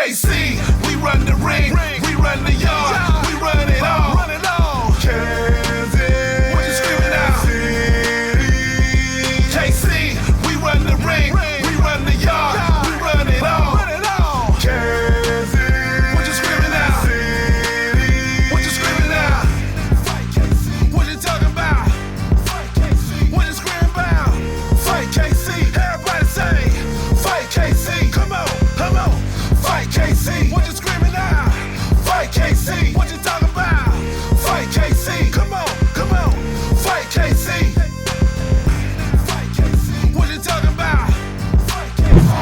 KC, we run the ring, we run the yard, we run it all. Kansas City. KC, we run the ring, we run the yard, we run it all. Kansas, what you screaming out? What you screaming out? What you talking about? What you screaming about? Fight KC, everybody say, fight KC, come on, fight KC, what you screaming out? Fight KC, what you talking about? Fight KC, come on, fight KC. What you talking about?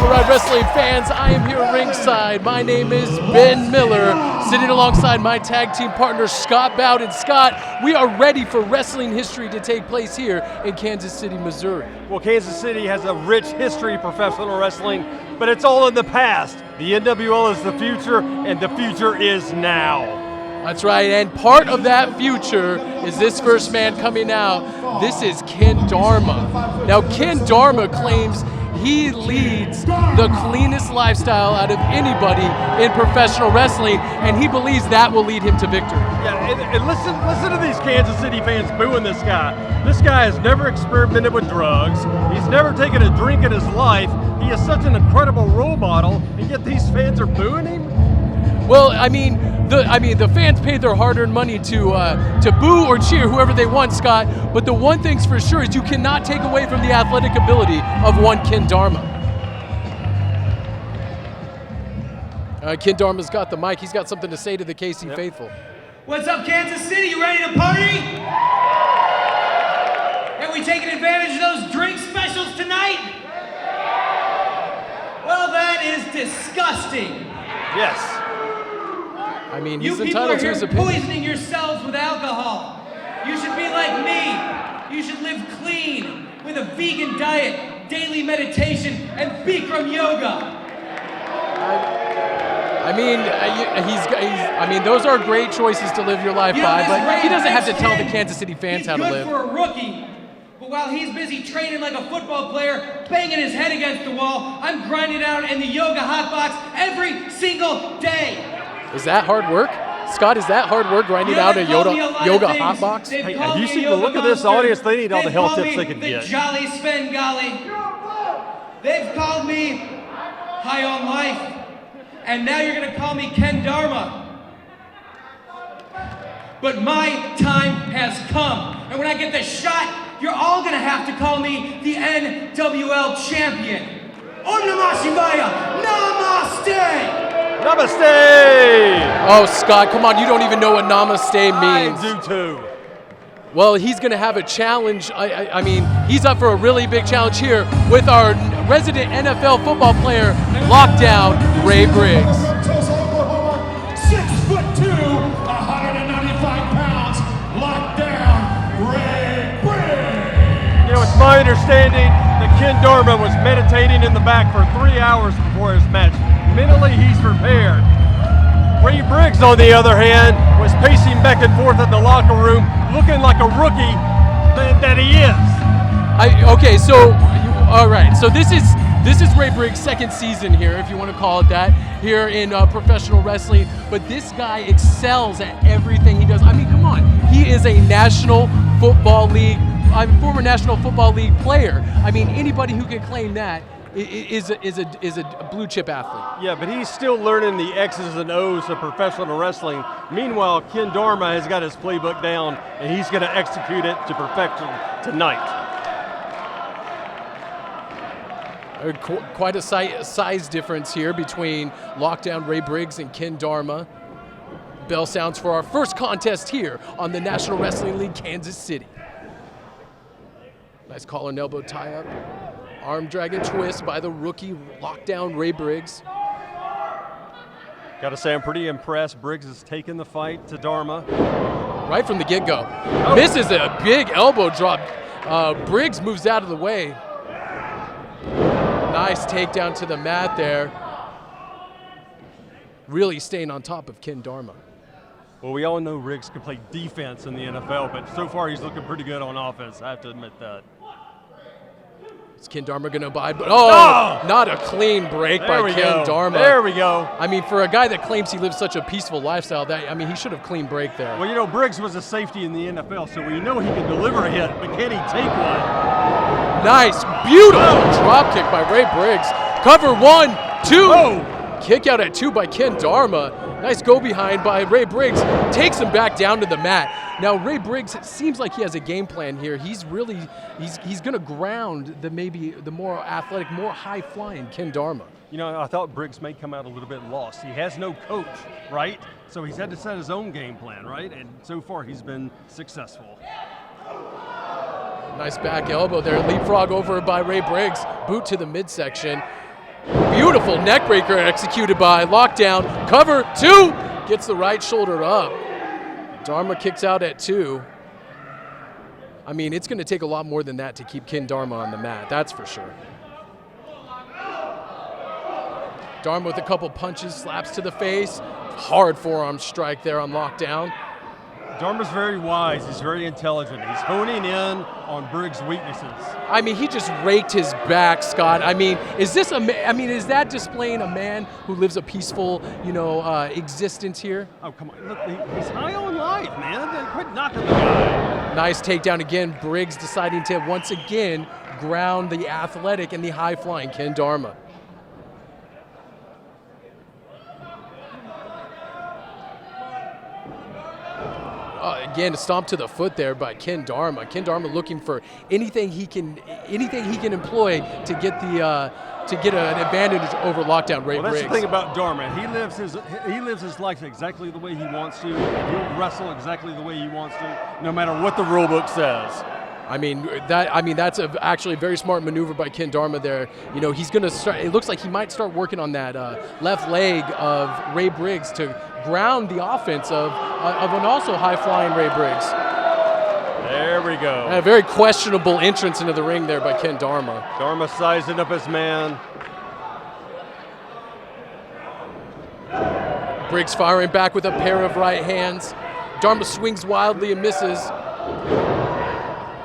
All right, wrestling fans, I am here ringside. My name is Ben Miller, sitting alongside my tag team partner, Scott Bowden. Scott, we are ready for wrestling history to take place here in Kansas City, Missouri. Well, Kansas City has a rich history of professional wrestling, but it's all in the past. The NWL is the future, and the future is now. That's right, and part of that future is this first man coming out. This is Ken Dharma. Now, Ken Dharma claims he leads the cleanest lifestyle out of anybody in professional wrestling, and he believes that will lead him to victory. Yeah, and listen to these Kansas City fans booing this guy. This guy has never experimented with drugs. He's never taken a drink in his life. He is such an incredible role model, and yet these fans are booing him? Well, the fans paid their hard-earned money to boo or cheer whoever they want, Scott. But the one thing's for sure is you cannot take away from the athletic ability of one Ken Dharma. Ken Dharma's got the mic. He's got something to say to the KC faithful. What's up, Kansas City? You ready to party? Are we taking advantage of those drink specials tonight? Well, that is disgusting. Yes. I mean, you he's people entitled are to here his opinion. poisoning yourselves with alcohol. You should be like me. You should live clean with a vegan diet, daily meditation, and Bikram yoga. I mean, those are great choices to live your life by, but he doesn't have to tell the Kansas City fans how to live. He's good for a rookie. But while he's busy training like a football player, banging his head against the wall, I'm grinding out in the yoga hot box every single day. Is that hard work? Scott, is that hard work grinding out a yoga hot box? Hey, have you seen the look of this audience? They need all the health tips they can get. Jolly Svengali. They've called me high on life. And now you're going to call me Ken Dharma. But my time has come. And when I get the shot, you're all going to have to call me the NWL champion. Om Namah Shivaya. Namaste. Namaste! Oh, Scott, come on, you don't even know what namaste means. I do too. Well, he's going to have a challenge. I mean, he's up for a really big challenge here with our resident NFL football player, lockdown, Ray Briggs. 6'2", 195 pounds, lockdown, Ray Briggs. You know, it's my understanding that Ken Dharma was meditating in the back for 3 hours before his match. Mentally, he's prepared. Ray Briggs, on the other hand, was pacing back and forth in the locker room, looking like a rookie that he is. All right. So this is Ray Briggs' second season here, if you want to call it that, here in professional wrestling. But this guy excels at everything he does. I mean, come on. He is a National Football League, former National Football League player. I mean, anybody who can claim that is a blue chip athlete. Yeah, but he's still learning the X's and O's of professional wrestling. Meanwhile, Ken Dharma has got his playbook down, and he's going to execute it to perfection tonight. Quite a size difference here between lockdown Ray Briggs and Ken Dharma. Bell sounds for our first contest here on the National Wrestling League, Kansas City. Nice collar and elbow tie-up. Arm drag and twist by the rookie lockdown Ray Briggs. Got to say, I'm pretty impressed. Briggs has taken the fight to Dharma. Right from the get-go. Misses a big elbow drop. Briggs moves out of the way. Nice takedown to the mat there. Really staying on top of Ken Dharma. Well, we all know Briggs can play defense in the NFL, but so far he's looking pretty good on offense. I have to admit that. Is Ken Dharma going to abide? But not a clean break There by we Ken go. Dharma. There we go. I mean, for a guy that claims he lives such a peaceful lifestyle, he should have clean break there. Well, you know, Briggs was a safety in the NFL, so we know he can deliver a hit, but can he take one? Nice, beautiful drop kick by Ray Briggs. Cover 1, 2. Kick out at 2 by Ken Dharma. Nice go behind by Ray Briggs. Takes him back down to the mat. Now Ray Briggs, it seems like he has a game plan here. He's going to ground the more athletic, more high flying Ken Dharma. You know, I thought Briggs may come out a little bit lost. He has no coach, right? So he's had to set his own game plan, right? And so far he's been successful. Nice back elbow there. Leapfrog over by Ray Briggs. Boot to the midsection. Beautiful neck breaker executed by Lockdown. Cover 2. Gets the right shoulder up. Dharma kicks out at 2. I mean, it's going to take a lot more than that to keep Ken Dharma on the mat. That's for sure. Dharma with a couple punches, slaps to the face. Hard forearm strike there on Lockdown. Dharma's very wise. He's very intelligent. He's honing in on Briggs' weaknesses. I mean, he just raked his back, Scott. I mean, is that displaying a man who lives a peaceful, existence here? Oh, come on. Look, he's high on life, man. Quit knocking the guy. Nice takedown again. Briggs deciding to once again ground the athletic and the high-flying Ken Dharma. Again, a stomp to the foot there by Ken Dharma. Ken Dharma looking for anything he can employ to get an advantage over Lockdown Ray Briggs. That's the thing about Dharma. He lives his life exactly the way he wants to. He'll wrestle exactly the way he wants to, no matter what the rule book says. That's actually a very smart maneuver by Ken Dharma there. You know, he's going to start. It looks like he might start working on that left leg of Ray Briggs to ground the offense of an also high-flying Ray Briggs. There we go. And a very questionable entrance into the ring there by Ken Dharma. Dharma sizing up his man. Briggs firing back with a pair of right hands. Dharma swings wildly and misses.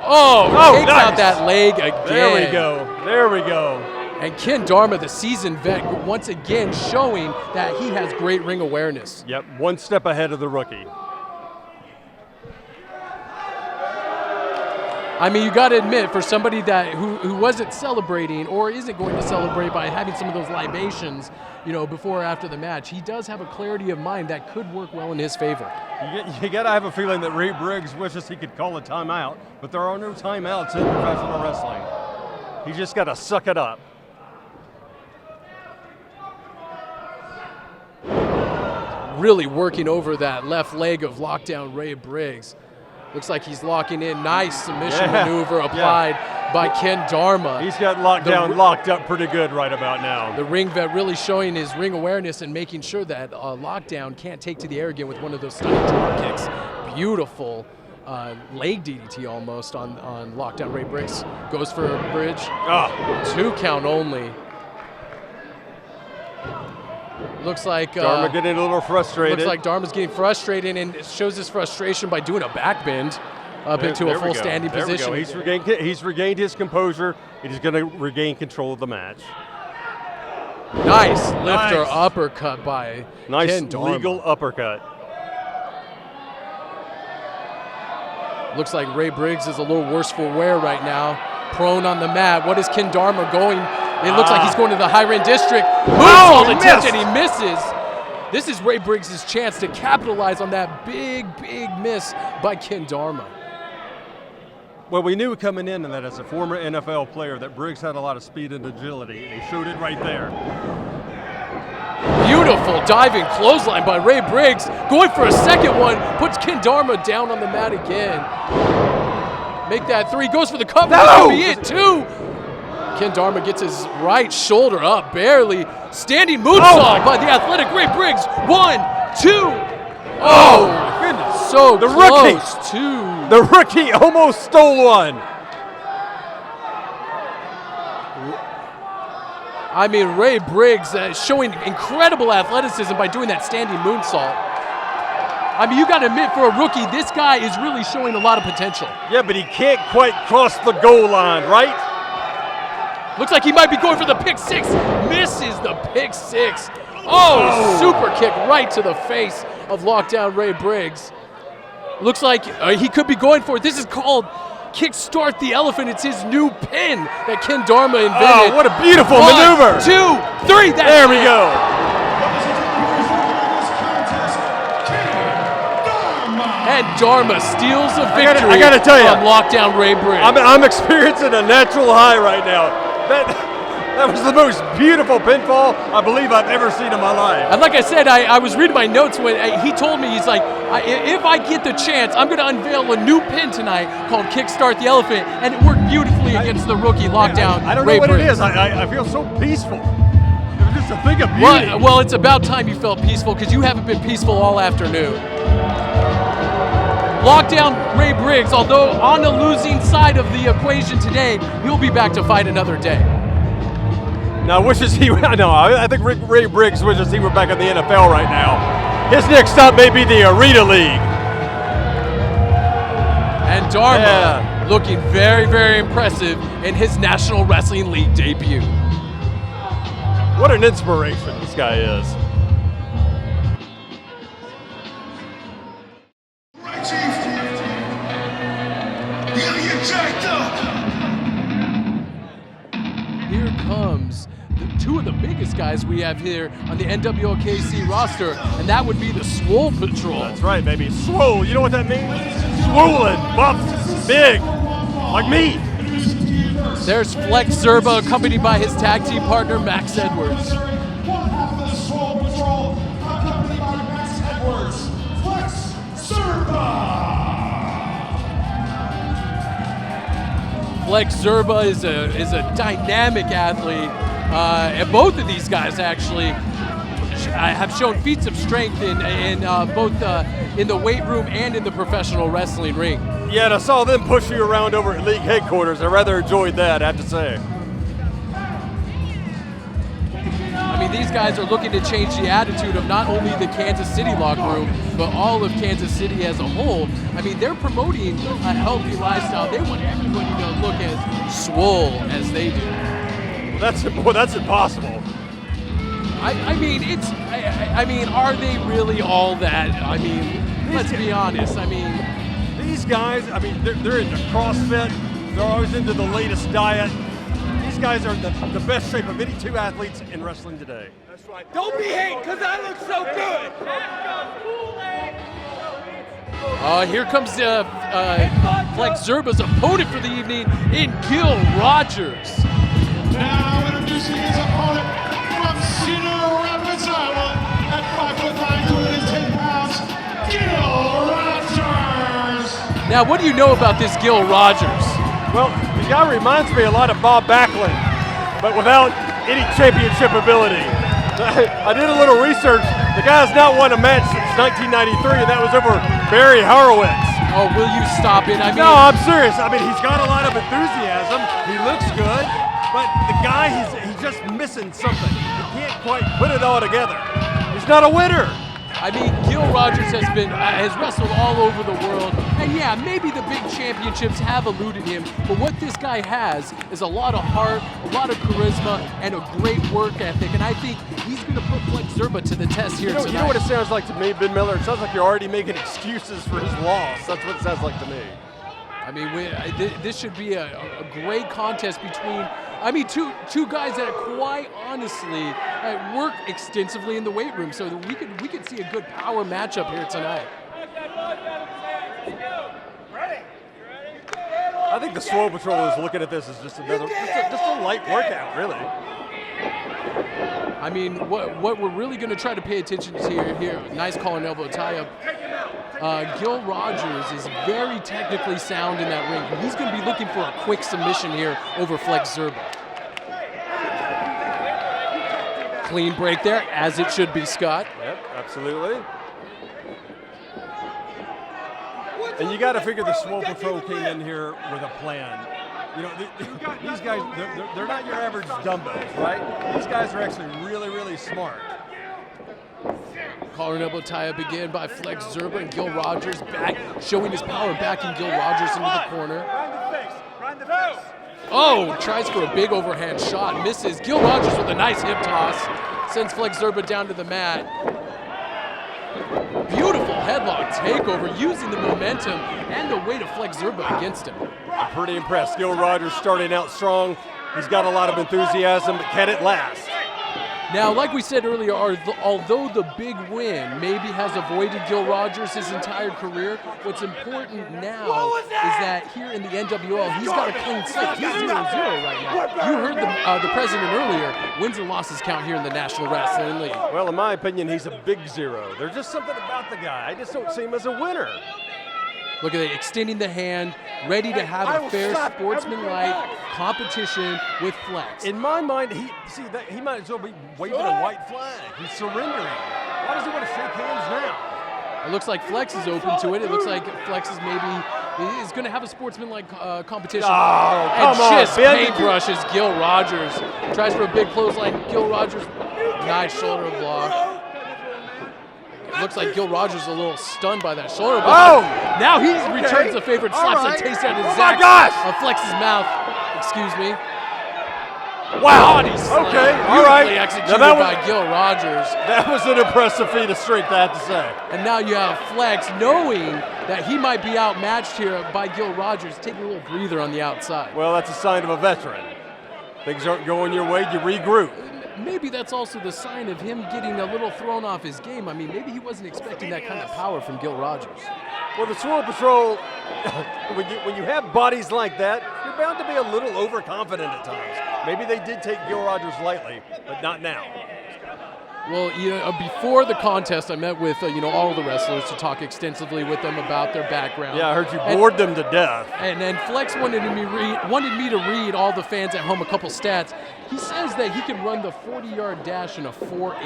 Takes nice. out that leg again. There we go. And Ken Dharma, the seasoned vet, once again showing that he has great ring awareness. Yep, one step ahead of the rookie. I mean, you got to admit, for somebody who wasn't celebrating or isn't going to celebrate by having some of those libations, before or after the match, he does have a clarity of mind that could work well in his favor. You got to have a feeling that Ray Briggs wishes he could call a timeout, but there are no timeouts in professional wrestling. He just got to suck it up. Really working over that left leg of Lockdown Ray Briggs. Looks like he's locking in. Nice submission maneuver applied by Ken Dharma. He's got Lockdown locked up pretty good right about now. The ring vet really showing his ring awareness and making sure that Lockdown can't take to the air again with one of those stunning drop kicks. Beautiful leg DDT almost on Lockdown Ray Briggs. Goes for a bridge. 2 count only. Looks like Dharma getting a little frustrated. Looks like Dharma's getting frustrated and shows his frustration by doing a back bend up into a full standing position. He's regained his composure. He's going to regain control of the match. Nice lifter uppercut by Ken Dharma. Nice legal uppercut. Looks like Ray Briggs is a little worse for wear right now. Prone on the mat. What is Ken Dharma going? It looks like he's going to the high-end district. Moonsault attempt and he misses. This is Ray Briggs' chance to capitalize on that big miss by Ken Dharma. Well, we knew coming in that as a former NFL player that Briggs had a lot of speed and agility, and he showed it right there. Beautiful diving clothesline by Ray Briggs. Going for a second one, puts Ken Dharma down on the mat again. Make that 3, goes for the cover. That could be it, 2. Ken Dharma gets his right shoulder up, barely. Standing moonsault by the athletic Ray Briggs. 1, 2. Oh, goodness. So the close, rookie. 2. The rookie almost stole one. I mean, Ray Briggs showing incredible athleticism by doing that standing moonsault. I mean, you got to admit, for a rookie, this guy is really showing a lot of potential. Yeah, but he can't quite cross the goal line, right? Looks like he might be going for the pick six. Misses the pick six. Oh, super kick right to the face of lockdown Ray Briggs. Looks like he could be going for it. This is called Kickstart the Elephant. It's his new pin that Ken Dharma invented. Oh, what a beautiful maneuver. 1, 2, 3. There we go. And Dharma steals a victory I gotta tell you, from lockdown Ray Briggs. I'm experiencing a natural high right now. That was the most beautiful pinfall I believe I've ever seen in my life. And like I said, I was reading my notes when he told me, he's like, if I get the chance, I'm going to unveil a new pin tonight called Kickstart the Elephant, and it worked beautifully against the rookie lockdown I don't Ray know what Briggs. it is. I feel so peaceful. It was just a thing of beauty. Well, it's about time you felt peaceful, because you haven't been peaceful all afternoon. Lockdown Ray Briggs, although on the losing side of the equation today, he'll be back to fight another day. Now, I think Ray Briggs wishes he were back in the NFL right now. His next stop may be the Arena League. And Dharma looking very, very impressive in his National Wrestling League debut. What an inspiration this guy is. Right, Chief. You gotta get jacked up. Here comes two of the biggest guys we have here on the NWL KC roster, and that would be the Swole Patrol. That's right, baby. Swole, you know what that means? Swollen, buff, big, like me. There's Flex Zerba, accompanied by his tag team partner, Max Edwards. One half of the Swole Patrol, accompanied by Max Edwards, Flex Zerba. Flex Zerba is a dynamic athlete, and both of these guys actually have shown feats of strength in both in the weight room and in the professional wrestling ring. Yeah, and I saw them push you around over at league headquarters. I rather enjoyed that, I have to say. I mean, these guys are looking to change the attitude of not only the Kansas City locker room, but all of Kansas City as a whole. I mean, they're promoting a healthy lifestyle. They want everybody to look as swole as they do. Well, that's impossible. I mean, are they really all that? I mean, let's be honest. I mean, These guys, I mean, they're into CrossFit. They're always into the latest diet. These guys are the best shape of any two athletes in wrestling today. That's right. Don't be hating, because I look so good. here comes Flex Zerba's opponent for the evening in Gil Rogers. Now introducing his opponent from Cedar Rapids, Iowa, at 5'9", 210 pounds, Gil Rogers. Now, what do you know about this Gil Rogers? Well, the guy reminds me a lot of Bob Backlund, but without any championship ability. I did a little research. The guy's not won a match since 1993, and that was over Barry Horowitz. Oh, will you stop it? I mean, No, I'm serious. I mean, he's got a lot of enthusiasm. He looks good, but the guy, he's just missing something. He can't quite put it all together. He's not a winner. I mean, Gil Rogers has wrestled all over the world, and yeah, maybe the big championships have eluded him, but what this guy has is a lot of heart, a lot of charisma, and a great work ethic, and I think he's going to put Flex Zerba to the test here tonight. You know what it sounds like to me, Ben Miller? It sounds like you're already making excuses for his loss. That's what it sounds like to me. I mean, this should be a great contest between, two guys that quite honestly work extensively in the weight room, so that we could see a good power matchup here tonight. I think the Swole Patrol is looking at this as just a light workout, really. I mean, what we're really going to try to pay attention to here, nice call and elbow tie-up. Gil Rogers is very technically sound in that ring. He's going to be looking for a quick submission here over Flex Zerba. Clean break there, as it should be, Scott. Yep, absolutely. And you got to figure the Swole Patrol came in here with a plan. You know, these guys, they're not your average dumbbells, right? These guys are actually really, really smart. Collar and elbow tie-up again by Flex Zerba, and Gil Rogers back, showing his power, backing Gil Rogers into the corner. Oh, tries for a big overhand shot, misses. Gil Rogers with a nice hip toss. Sends Flex Zerba down to the mat. Beautiful headlock takeover, using the momentum and the weight of Flex Zerba against him. I'm pretty impressed. Gil Rogers starting out strong. He's got a lot of enthusiasm, but can it last? Now, like we said earlier, although the big win maybe has avoided Gil Rogers his entire career, what's important now is that here in the NWL, he's got a clean slate. He's 0-0 right now. You heard the president earlier. Wins and losses count here in the National Wrestling League. Well, in my opinion, he's a big 0. There's just something about the guy. I just don't see him as a winner. Look at it, extending the hand, ready to have a fair sportsmanlike competition with Flex. In my mind, he might as well be waving a white flag. He's surrendering. Why does he want to shake hands now? It looks like Flex is open to it. It looks like Flex is going to have a sportsmanlike competition. Oh, and come on, just Ben. paintbrushes Gil Rogers. Tries for a big clothesline. Gil Rogers, nice shoulder block. It looks like Gil Rogers is a little stunned by that shoulder block. Oh! Now he returns the favorite, slaps a taste out of his my gosh! Flex's mouth. Excuse me. Wow. Body slam. Okay, all Beautifully right. executed Now by Gil Rogers. That was an impressive feat of strength, I have to say. And now you have Flex knowing that he might be outmatched here by Gil Rogers, taking a little breather on the outside. Well, that's a sign of a veteran. Things aren't going your way, you regroup. Maybe that's also the sign of him getting a little thrown off his game. I mean, maybe he wasn't expecting that kind of power from Gil Rogers. Well, the Swole Patrol, when you have bodies like that, you're bound to be a little overconfident at times. Maybe they did take Gil Rogers lightly, but not now. Well, before the contest, I met with all of the wrestlers to talk extensively with them about their background. Yeah, I heard you bored them to death. And then Flex wanted me to read all the fans at home a couple stats. He says that he can run the 40-yard dash in a 4.8.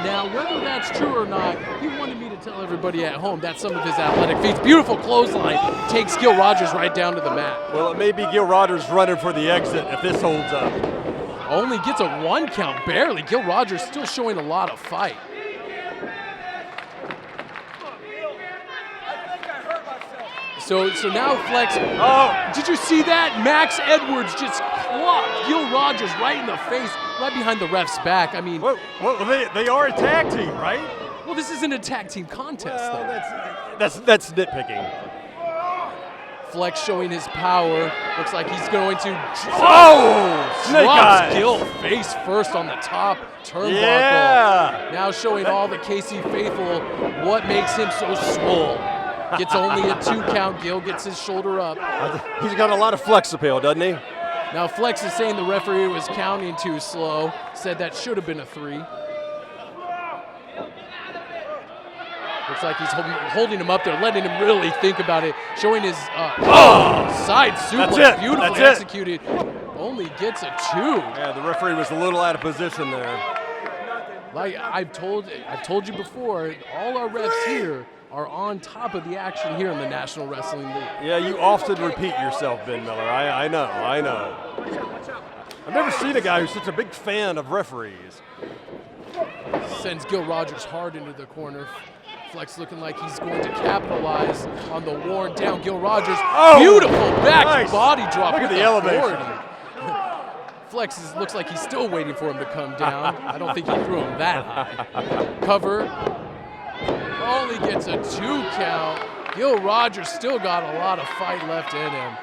Now, whether that's true or not, he wanted me to tell everybody at home that's some of his athletic feats. Beautiful clothesline takes Gil Rogers right down to the mat. Well, it may be Gil Rogers running for the exit if this holds up. Only gets a 1 count, barely. Gil Rogers still showing a lot of fight. So now Flex. Oh, Did you see that? Max Edwards just clocked Gil Rogers right in the face, right behind the ref's back. I mean, well, they are a tag team, right? well, this isn't a tag team contest, Well, though. that's nitpicking. Flex showing his power. Looks like he's going to Snake drops eyes. Gil face first on the top turnbuckle. Yeah. Now showing all the KC faithful what makes him so swole. Gets only a 2 count. Gil gets his shoulder up. He's got a lot of flex appeal, doesn't he? Now Flex is saying the referee was counting too slow. Said that should have been a 3. Looks like he's holding him up there, letting him really think about it. Showing his side suplex. That's it. Beautifully That's it. executed. Only gets a 2. Yeah, the referee was a little out of position there. Like I've told you before, all our refs here are on top of the action here in the National Wrestling League. Yeah, you often repeat yourself, Ben Miller. I know. I've never seen a guy who's such a big fan of referees. Sends Gil Rogers hard into the corner. Flex looking like he's going to capitalize on the worn down Gil Rogers. Oh, beautiful back nice. body drop. Look at with the elevation. authority. Flex looks like he's still waiting for him to come down. I don't think he threw him that high. Cover. Only gets a 2 count. Gil Rogers still got a lot of fight left in him.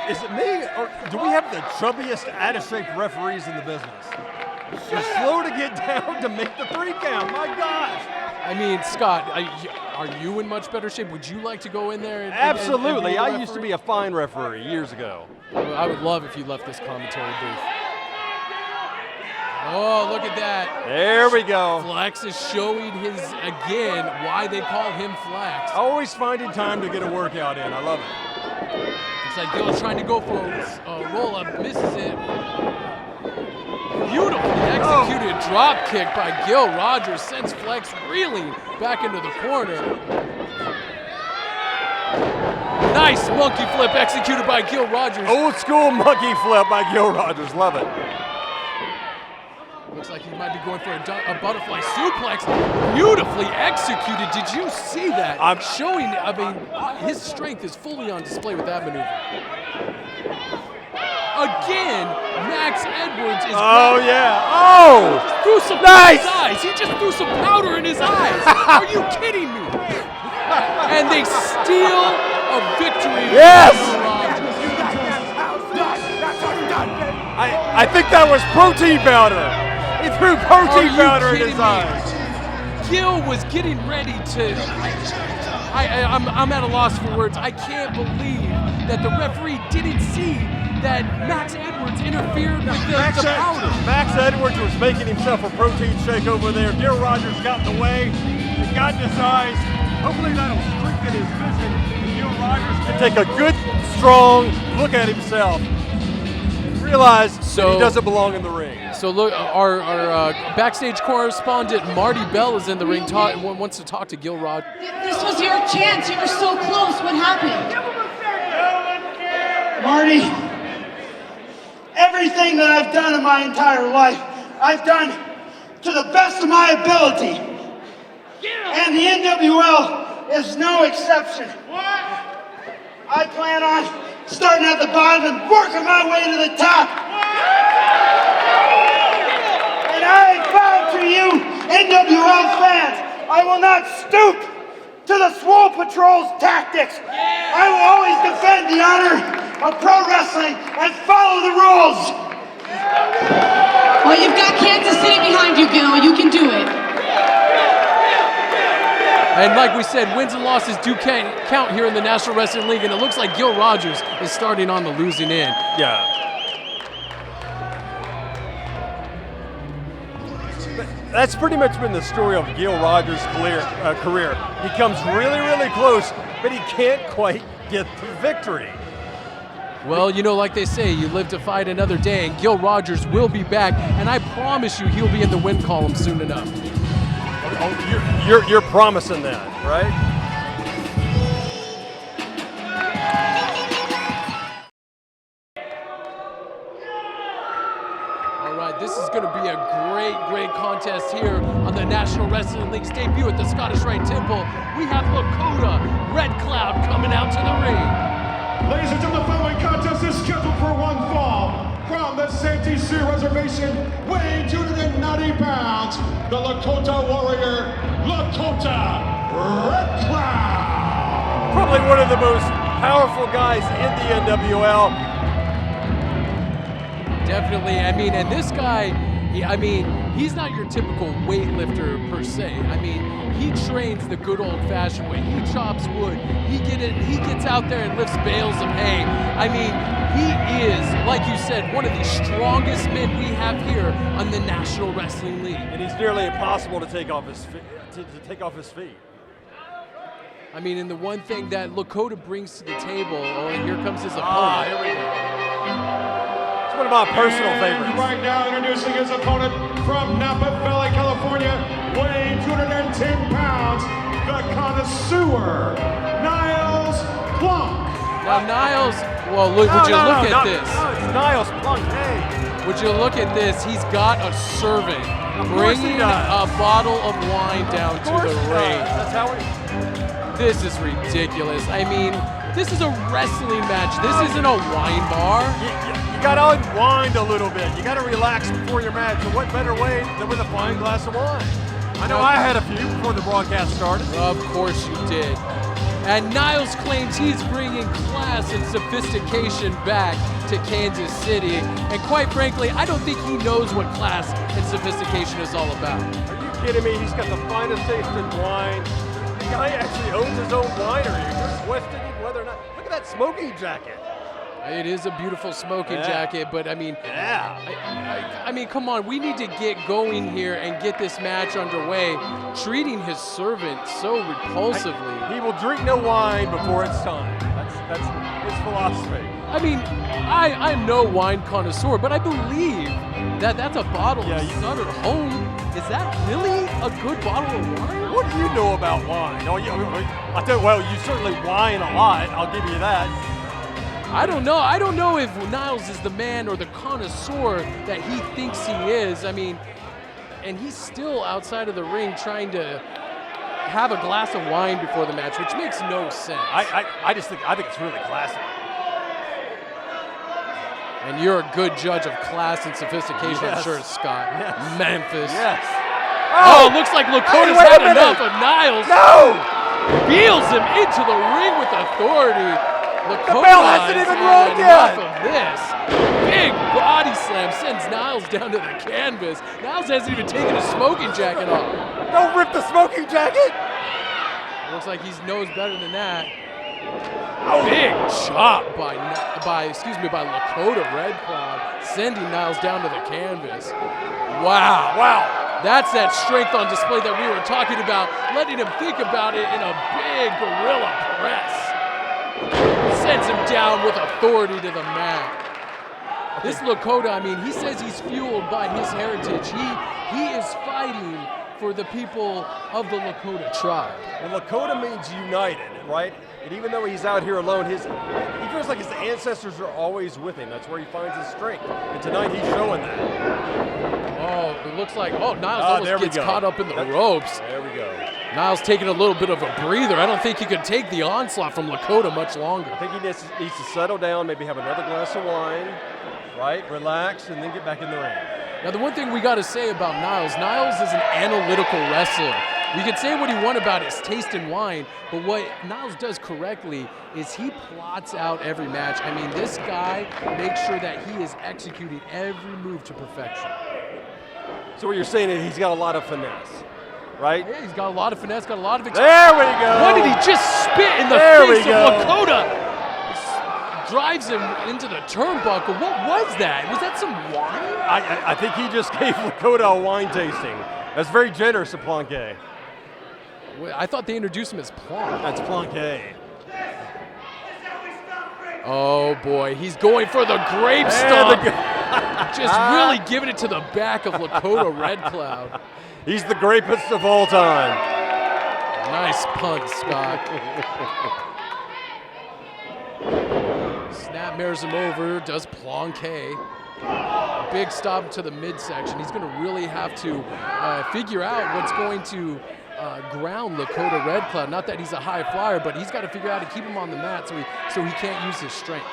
Is it me, or do we have the chubbiest, out-of-shape referees in the business? They're slow to get down to make the 3 count. My gosh. I mean, Scott, are you in much better shape? Would you like to go in there? And Absolutely. be a I used to referee? be a fine referee years ago. I would love if you left this commentary booth. Oh, look at that. There we go. Flex is showing again, why they call him Flex. Always finding time to get a workout in. I love it. It's like Gil's trying to go for a roll-up, misses it. Beautifully executed drop kick by Gil Rogers sends Flex reeling back into the corner. Nice monkey flip executed by Gil Rogers. Old school monkey flip by Gil Rogers. Love it. Looks like he might be going for a butterfly suplex. Beautifully executed. Did you see that? His strength is fully on display with that maneuver. again. Max Edwards is Oh, yeah. Oh! threw some Nice! in his eyes. He just threw some powder in his eyes. Are you kidding me? And they steal a victory. Yes! from Rogers. I think that was protein powder. He threw Are protein you powder in kidding his me? eyes. Gil was getting ready to. I'm at a loss for words. I can't believe that the referee didn't see that Max Edwards interfered with the powder. Max Edwards was making himself a protein shake over there. Gil Rogers got in the way. It got in his eyes. Hopefully that'll strengthen his vision. And Gil Rogers can take a good, strong look at himself and realize that he doesn't belong in the ring. So look, our backstage correspondent Marty Bell is in the ring. Wants to talk to Gil Rogers. This was your chance. You were so close. What happened? Marty, everything that I've done in my entire life, I've done to the best of my ability. And the NWL is no exception. I plan on starting at the bottom and working my way to the top. And I vow to you, NWL fans, I will not stoop to the Swole Patrol's tactics. I will always defend the honor of pro wrestling and follow the rules. Well, you've got Kansas City behind you, Gil. You can do it. And like we said, wins and losses do count here in the National Wrestling League, and it looks like Gil Rogers is starting on the losing end. Yeah. That's pretty much been the story of Gil Rogers' career. He comes really, really close, but he can't quite get the victory. Well, you know, like they say, you live to fight another day, and Gil Rogers will be back, and I promise you he'll be in the win column soon enough. Oh, you're promising that, right? All right, this is going to be a great contest here on the National Wrestling League's debut at the Scottish Rites Temple. We have Lakota, Red Cloud coming out to the ring. Ladies and gentlemen, the following contest is scheduled for one fall. From the Santee Sioux Reservation, weighing 290 pounds, the Lakota warrior, Lakota Red Cloud. Probably one of the most powerful guys in the NWL. Definitely. I mean, and this guy, he's not your typical weightlifter per se. I mean, he trains the good old-fashioned way. He chops wood. He gets out there and lifts bales of hay. I mean, he is, like you said, one of the strongest men we have here on the National Wrestling League. And he's nearly impossible to take off his feet. I mean, and the one thing that Lakota brings to the table, and here comes his opponent. Here we go. It's one of my personal favorites. Right now, introducing his opponent from Napa Valley, California, weighing 210 pounds, the Connoisseur, Niles Plunk. Now, Niles, well, look, would you look at this? No, it's Niles Plunk. Hey. Would you look at this? He's got a servant bringing a bottle of wine down to the ring. That's how it. This is ridiculous. I mean, this is a wrestling match. This isn't a wine bar. You got to unwind a little bit. You got to relax before your match. And what better way than with a fine glass of wine? I know I had a few before the broadcast started. Of course you did. And Niles claims he's bringing class and sophistication back to Kansas City. And quite frankly, I don't think he knows what class and sophistication is all about. Are you kidding me? He's got the finest taste in wine. The guy actually owns his own winery. You're questioning whether or not. Look at that smoking jacket. It is a beautiful smoking jacket, but I mean, I mean, come on, we need to get going here and get this match underway. Treating his servant so repulsively. He will drink no wine before it's time. That's his philosophy. I mean, I'm no wine connoisseur, but I believe that that's a bottle of Sutter Home. Is that really a good bottle of wine? What do you know about wine? Oh, I tell you, well, you certainly wine a lot. I'll give you that. I don't know. I don't know if Niles is the man or the connoisseur that he thinks he is. I mean, and he's still outside of the ring trying to have a glass of wine before the match, which makes no sense. I think it's really classy. And you're a good judge of class and sophistication, I'm Yes. sure, Scott. Yes. Memphis. Yes. Oh, looks like Lakota's wait a had minute. enough of Niles. No! Wheels him into the ring with authority. Lakota bell hasn't has even had rolled enough yet. of this. Big body slam sends Niles down to the canvas. Niles hasn't even taken his smoking jacket off. Don't rip the smoking jacket! Looks like he knows better than that. Big chop by Lakota Red Cloud, sending Niles down to the canvas. Wow. Wow. That's that strength on display that we were talking about, letting him think about it in a big gorilla press. Sends him down with authority to the mat. This Lakota, I mean, he says he's fueled by his heritage. He is fighting for the people of the Lakota tribe. Well, Lakota means united, right? And even though he's out here alone, he feels like his ancestors are always with him. That's where he finds his strength. And tonight he's showing that. Oh, it looks like, Niles almost gets caught up in the ropes. There we go. Niles taking a little bit of a breather. I don't think he could take the onslaught from Lakota much longer. I think he needs to settle down, maybe have another glass of wine, right? Relax, and then get back in the ring. Now, the one thing we got to say about Niles is an analytical wrestler. We can say what he want about his taste in wine, but what Niles does correctly is he plots out every match. I mean, this guy makes sure that he is executing every move to perfection. So what you're saying is he's got a lot of finesse, right? Yeah, he's got a lot of finesse, got a lot of experience. There we go. What did he just spit in the face of Lakota? Drives him into the turnbuckle. What was that? Was that some wine? I think he just gave Lakota a wine tasting. That's very generous of Plonk. I thought they introduced him as Plonk. That's Plonk. Oh boy, he's going for the grape stomp. Just really giving it to the back of Lakota Red Cloud. He's the grapest of all time. Nice punt, Scott. Snap mirrors him over, does Plonk. Big stop to the midsection. He's going to really have to figure out what's going to ground Lakota Red Cloud. Not that he's a high flyer, but he's got to figure out how to keep him on the mat so he can't use his strength.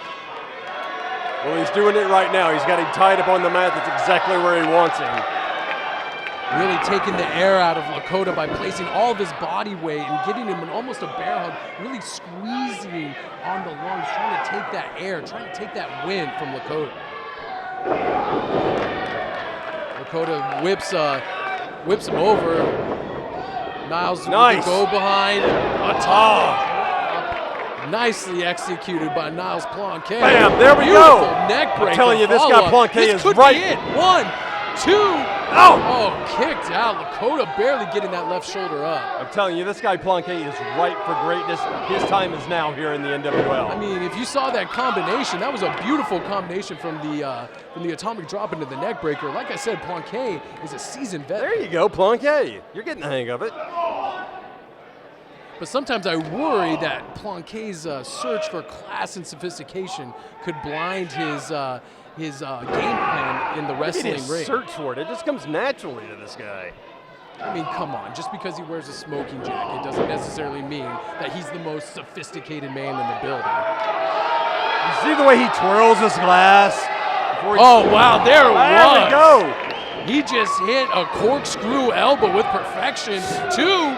Well, he's doing it right now. He's got him tied up on the mat. That's exactly where he wants him. Really taking the air out of Lakota by placing all of his body weight and getting him in almost a bear hug, really squeezing on the lungs, trying to take that air, trying to take that wind from Lakota. Lakota whips him over. Niles nice. Go behind. A top. Nicely executed by Niles Plonk. Bam, there we Beautiful go. Neck breaker. I'm telling you, this guy Plonk is could right. Be it. 1, 2. Oh, kicked out. Lakota barely getting that left shoulder up. I'm telling you, this guy Plonk is ripe for greatness. His time is now here in the NWL. I mean, if you saw that combination, that was a beautiful combination from the atomic drop into the neck breaker. Like I said, Plonk is a seasoned vet. There you go, Plonk. You're getting the hang of it. But sometimes I worry that Plonk's search for class and sophistication could blind his game plan in the wrestling ring. Search for it. It just comes naturally to this guy. I mean, come on. Just because he wears a smoking jacket doesn't necessarily mean that he's the most sophisticated man in the building. You see the way he twirls his glass? Oh, wow. There it was. There we go. He just hit a corkscrew elbow with perfection. 2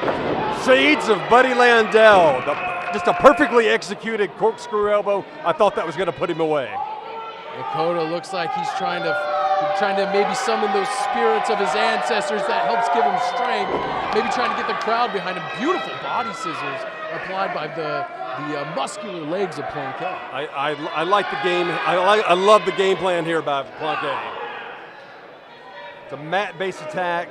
shades of Buddy Landell. Just a perfectly executed corkscrew elbow. I thought that was going to put him away. Lakota looks like he's trying to maybe summon those spirits of his ancestors that helps give him strength. Maybe trying to get the crowd behind him. Beautiful body scissors applied by the muscular legs of Plonk. I like the game. I love the game plan here by Plonk. It's a mat-based attack.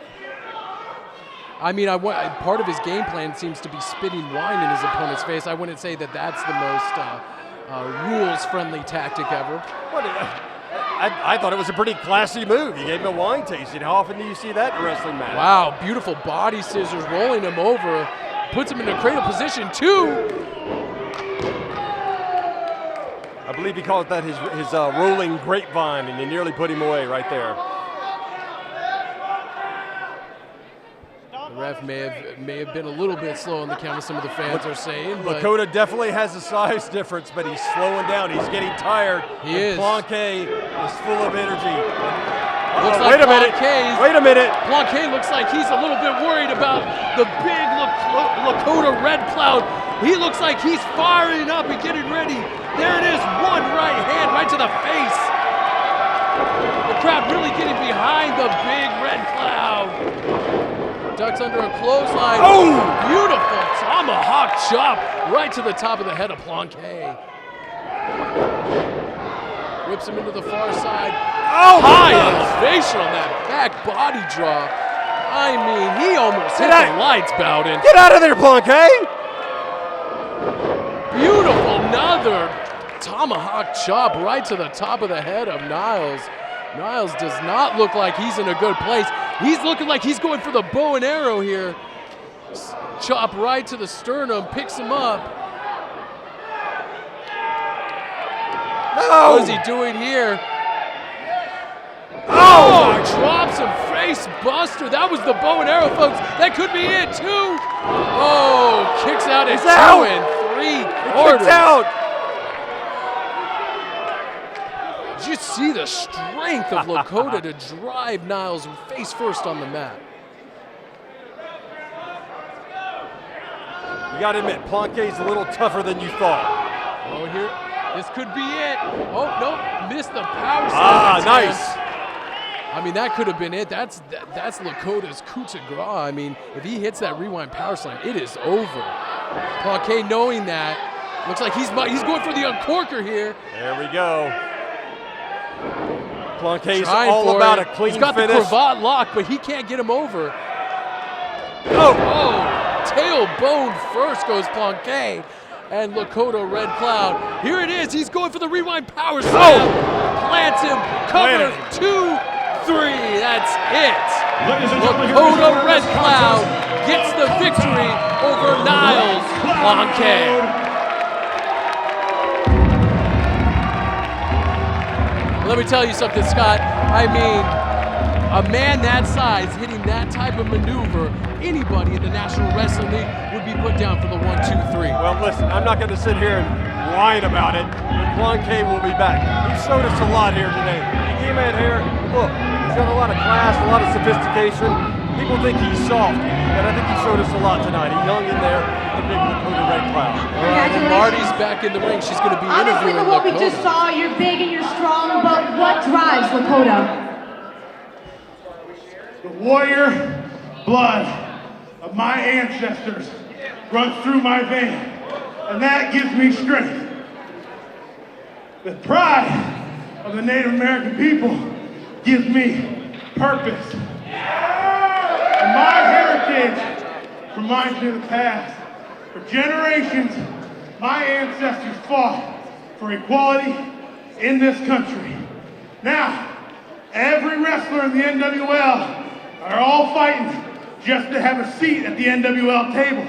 I mean, part of his game plan seems to be spitting wine in his opponent's face. I wouldn't say that that's the most rules-friendly tactic ever. I thought it was a pretty classy move. He gave him a wine tasting. How often do you see that in a wrestling match? Wow, beautiful body scissors, rolling him over, puts him in a cradle position. 2. I believe he called that his rolling grapevine, and he nearly put him away right there. The ref may have been a little bit slow on the count, as some of the fans are saying. But Lakota definitely has a size difference, but he's slowing down. He's getting tired. He is. Plonk is full of energy. Looks like Wait a minute. Plonk Wait a minute. Plonk looks like he's a little bit worried about the big Lakota red cloud. He looks like he's firing up and getting ready. There it is, one right hand right to the face. The crowd really getting behind the big red cloud. Ducks under a clothesline. Oh, beautiful tomahawk chop right to the top of the head of Plonk. Whips him into the far side. Oh, high elevation on that back body drop. I mean, he almost hit the lights, Bowden. Get out of there, Plunk, Beautiful, another tomahawk chop right to the top of the head of Niles. Niles does not look like he's in a good place. He's looking like he's going for the bow and arrow here. Chop right to the sternum, picks him up. No! What is he doing here? Oh! Drops him, face buster. That was the bow and arrow, folks. That could be it, too. Oh, kicks out at 2 and 3 quarters. Kicks out. Did you see the strength of Lakota to drive Niles face first on the mat? You got to admit, Plonke's a little tougher than you thought. Oh, here, this could be it. Oh, no, missed the power slam. Ah, nice. I mean, that could have been it. That's Lakota's coup de grace. I mean, if he hits that rewind power slam, it is over. Plonk knowing that, looks like he's going for the uncorker here. There we go. Plonke's all about a clean finish. He's got the cravat lock, but he can't get him over. Oh, tailbone first goes Plonk. And Lakota Red Cloud. Here it is. He's going for the rewind power slam. Plants him. Cover 2, 3. That's it. Lakota Red Cloud gets the victory over Niles Plonk. Let me tell you something, Scott. I mean, a man that size hitting that type of maneuver, anybody in the National Wrestling League would be put down for the 1, 2, 3. Well, listen, I'm not going to sit here and whine about it, but Plonk will be back. He showed us a lot here today. He came in here, look, he's got a lot of class, a lot of sophistication. People think he's soft, but I think he showed us a lot tonight. He hung in there, the big Lakota Red Cloud. All right, and Marty's back in the ring. She's going to be interviewing Honestly, what Lakota. we just saw, you're big and you're strong, but what drives Lakota? The warrior blood of my ancestors runs through my veins, and that gives me strength. The pride of the Native American people gives me purpose. And my heritage reminds me of the past. For generations, my ancestors fought for equality in this country. Now, every wrestler in the NWL are all fighting just to have a seat at the NWL table.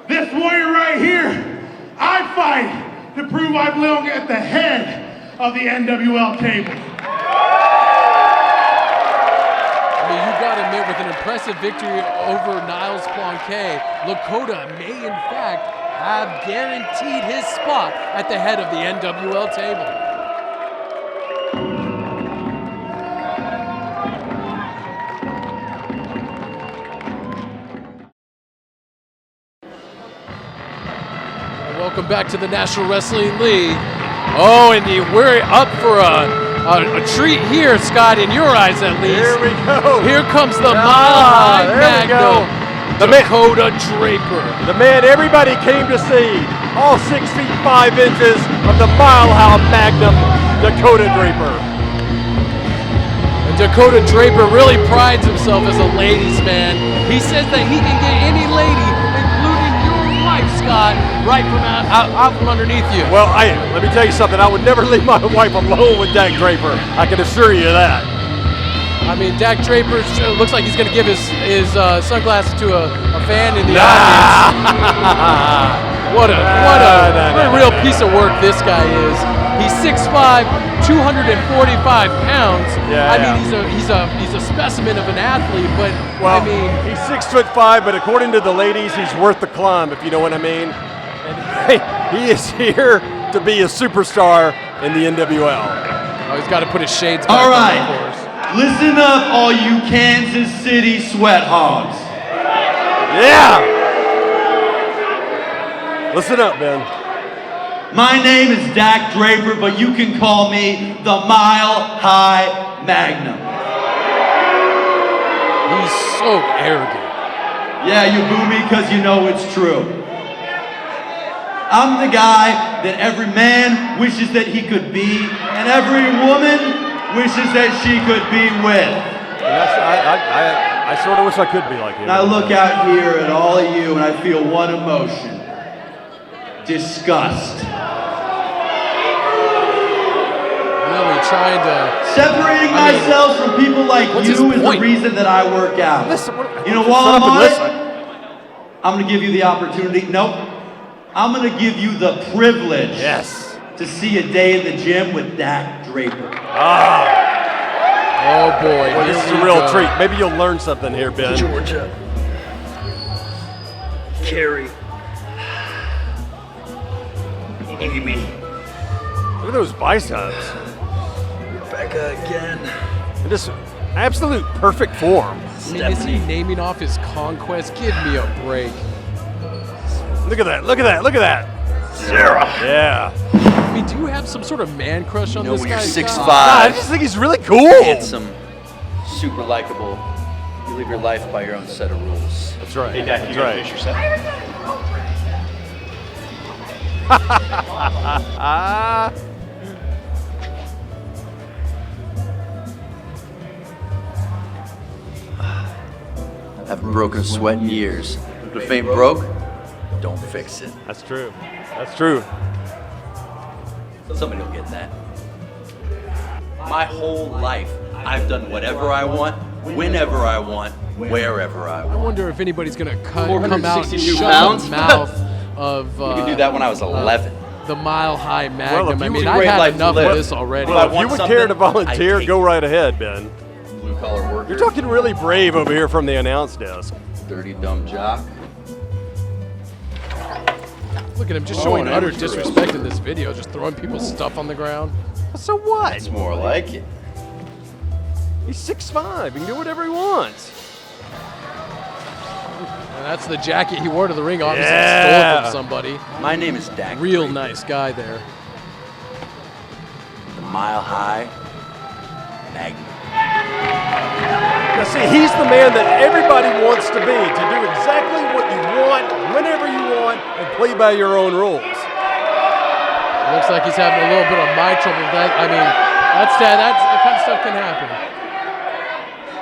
This warrior right here, I fight to prove I belong at the head of the NWL table. I mean, you got to admit, with an impressive victory over Niles Plonk, Lakota may in fact have guaranteed his spot at the head of the NWL table. Welcome back to the National Wrestling League. Oh, and we're up for a treat here, Scott, in your eyes at least. Here we go. Here comes the Mile High Magnum, Dakota Draper. The man everybody came to see. All 6 feet 5 inches of the Mile High Magnum, Dakota Draper. And Dakota Draper really prides himself as a ladies' man. He says that he can get any lady, including your wife, Scott, right from out from underneath you. Well, let me tell you something. I would never leave my wife alone with Dak Draper. I can assure you that. I mean, Dak Draper looks like he's going to give his sunglasses to a fan in the audience. What a real piece of work this guy is. He's 6'5", 245 pounds. Yeah, I mean, he's a specimen of an athlete, but Well, I mean, he's 6'5", but according to the ladies, he's worth the climb, if you know what I mean. And he is here to be a superstar in the NWL. oh, he's got to put his shades back All on, right. of course. Listen up, all you Kansas City sweat hogs. Yeah! Listen up, Ben. My name is Dak Draper, but you can call me the Mile High Magnum. He's so arrogant. Yeah, you boo me because you know it's true. I'm the guy that every man wishes that he could be, and every woman wishes that she could be with. I sort of wish I could be like him. And I look out here at all of you and I feel one emotion. Disgust. Really trying to... Separating myself from people like what's his you is the point? reason that I work out. Listen, You know, while I'm shut up and on listen. it, I'm going to give you the opportunity. Nope. I'm going to give you the privilege Yes. to see a day in the gym with Dak Draper. Oh boy, Well, here this is we a real go. treat. Maybe you'll learn something here, Ben. Georgia. Carry. Amy. Look at those biceps. Rebecca again. And just absolute perfect form. I mean, is he naming off his conquest? Give me a break. Look at that. Look at that. Look at that. Sarah. Yeah. I mean, do you have some sort of man crush on You know, this when guy? you're 6'5", I just think he's really cool. handsome, super likable, you live your life by your own set of rules. That's right. Hey, Dak, you gotta finish your set. I haven't broken a sweat in years. If it ain't broke, don't fix it. That's true. That's true. Somebody will get that. My whole life, I've done whatever I want, whenever I want, wherever I I want. wonder if anybody's gonna come out and 462 shut pounds? the mouth of. You could do that when I was 11. The Mile High Magnum. if I you mean, would I've great had life to enough live. of this already. Well, I If you want would something, care to volunteer, I take go it. right ahead, Ben. Blue collar worker. You're talking really brave over here from the announce desk. Dirty dumb jock. Look at him just Oh, showing an utter amateur disrespect in this video, just throwing people's stuff on the ground. So what? That's more like it. He's 6'5". He can do whatever he wants. And that's the jacket he wore to the ring, obviously Yeah. stole from somebody. My name is Dak. Real Draper, nice guy there. The Mile High Magnum. Now see, he's the man that everybody wants to be, to do exactly what you want, whenever you want, and play by your own rules. It looks like he's having a little bit of mind trouble. I mean, that kind of stuff can happen.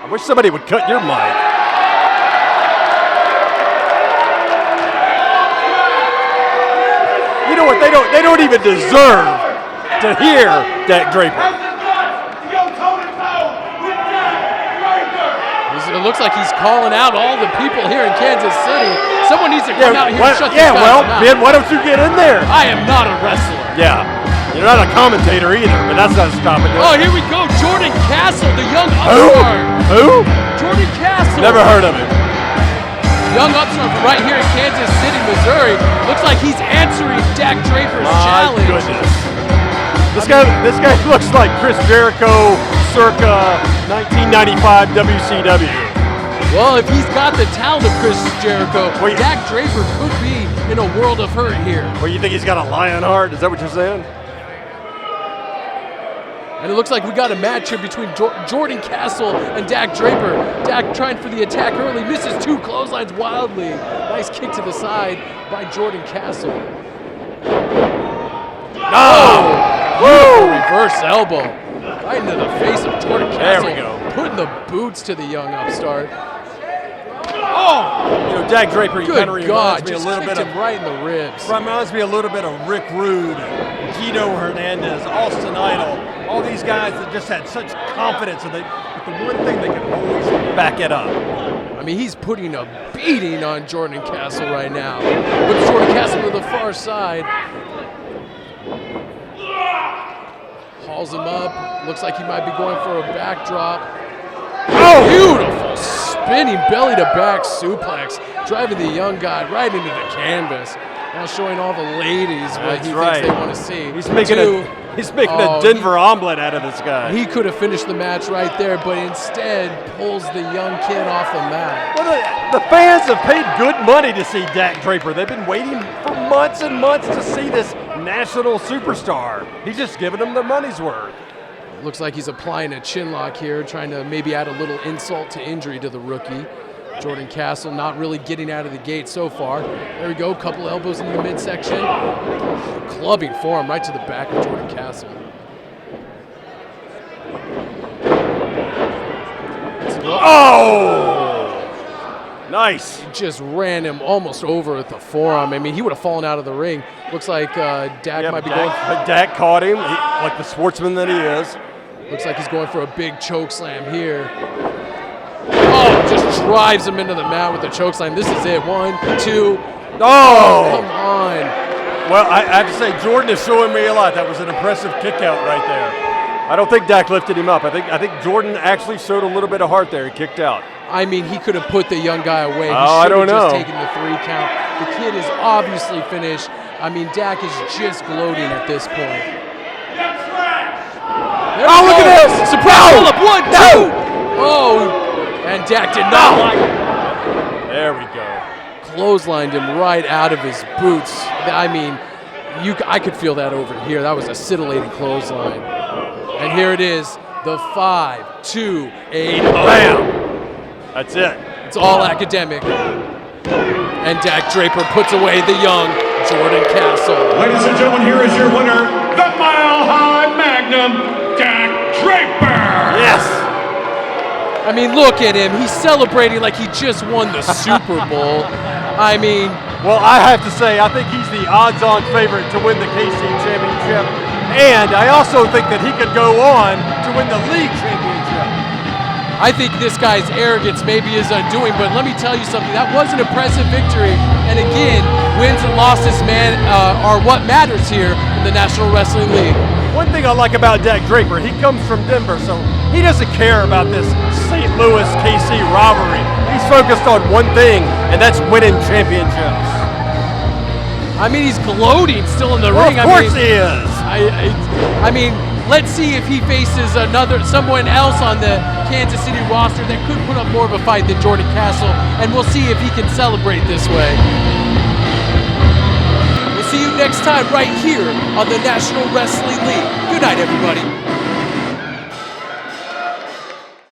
I wish somebody would cut your mic. You know what? They don't even deserve to hear Dak Draper. It looks like he's calling out all the people here in Kansas City. Someone needs to come out here and shut this guy's mouth. Ben, why don't you get in there? I am not a wrestler. Yeah, you're not a commentator either, but that's not stopping you. Oh, here we go. Jordan Kastle, the young Who? upstart. Who? Jordan Kastle. Never heard of him. Young upstart from right here in Kansas City, Missouri. Looks like he's answering Dak Draper's challenge. Goodness. This guy looks like Chris Jericho circa 1995 WCW. Well, if he's got the talent of Chris Jericho, Dak Draper could be in a world of hurt here. Well, you think he's got a lion heart? Is that what you're saying? And it looks like we got a match here between Jordan Kastle and Dak Draper. Dak trying for the attack early, misses two clotheslines wildly. Nice kick to the side by Jordan Kastle. Oh! Woo! Reverse elbow. Right into the face of Jordan Kastle. There we go. Putting the boots to the young upstart. Oh! You know, Dak Draper, he kind of Good God, reminds me a just little kicked bit him of right in the ribs. reminds me a little bit of Rick Rude, Guido Hernandez, Austin Idol, all these guys that just had such confidence and the one thing they could always back it up. I mean, he's putting a beating on Jordan Kastle right now. Puts Jordan Kastle to the far side. Calls him up. Looks like he might be going for a backdrop. Oh, beautiful spinning belly to back suplex, driving the young guy right into the canvas. Now showing all the ladies what he thinks they want to see. He's making a Denver omelet out of this guy. He could have finished the match right there, but instead pulls the young kid off the mat. Well, the fans have paid good money to see Dak Draper. They've been waiting for months and months to see this national superstar. He's just giving them their money's worth. Looks like he's applying a chin lock here, trying to maybe add a little insult to injury to the rookie. Jordan Kastle not really getting out of the gate so far. There we go, couple elbows in the midsection. Clubbing forearm right to the back of Jordan Kastle. Oh! Nice. Just ran him almost over at the forearm. I mean, he would have fallen out of the ring. Looks like Dak might be going. Dak caught him, like the sportsman that he is. Looks like he's going for a big choke slam here. Oh, just drives him into the mat with the choke slam. This is it. 1, 2. Oh, come on. Well, I have to say, Jordan is showing me a lot. That was an impressive kick out right there. I don't think Dak lifted him up. I think Jordan actually showed a little bit of heart there. He kicked out. I mean, he could have put the young guy away. I don't know. He should have just taken the 3 count. The kid is obviously finished. I mean, Dak is just gloating at this point. Oh, look at this! Surprise pull-up. 1, 2. Oh. And Dak did not like it. There we go. Clotheslined him right out of his boots. I mean, I could feel that over here. That was a scintillating clothesline. And here it is, the 5, 2, 8. Bam! That's it. It's all academic. And Dak Draper puts away the young Jordan Kastle. Ladies and gentlemen, here is your winner, the Mile High Magnum, Dak Draper. Yes. I mean, look at him. He's celebrating like he just won the Super Bowl. I mean... Well, I have to say, I think he's the odds-on favorite to win the KC championship. And I also think that he could go on to win the league championship. I think this guy's arrogance maybe is undoing, but let me tell you something. That was an impressive victory. And again, wins and losses, man, are what matters here in the National Wrestling League. One thing I like about Dak Draper, he comes from Denver, so he doesn't care about this St. Louis KC rivalry. He's focused on one thing, and that's winning championships. I mean, he's gloating still in the ring. Of course he is. I mean, let's see if he faces someone else on the Kansas City roster that could put up more of a fight than Jordan Kastle, and we'll see if he can celebrate this way. We'll see you next time right here on the National Wrestling League. Good night, everybody.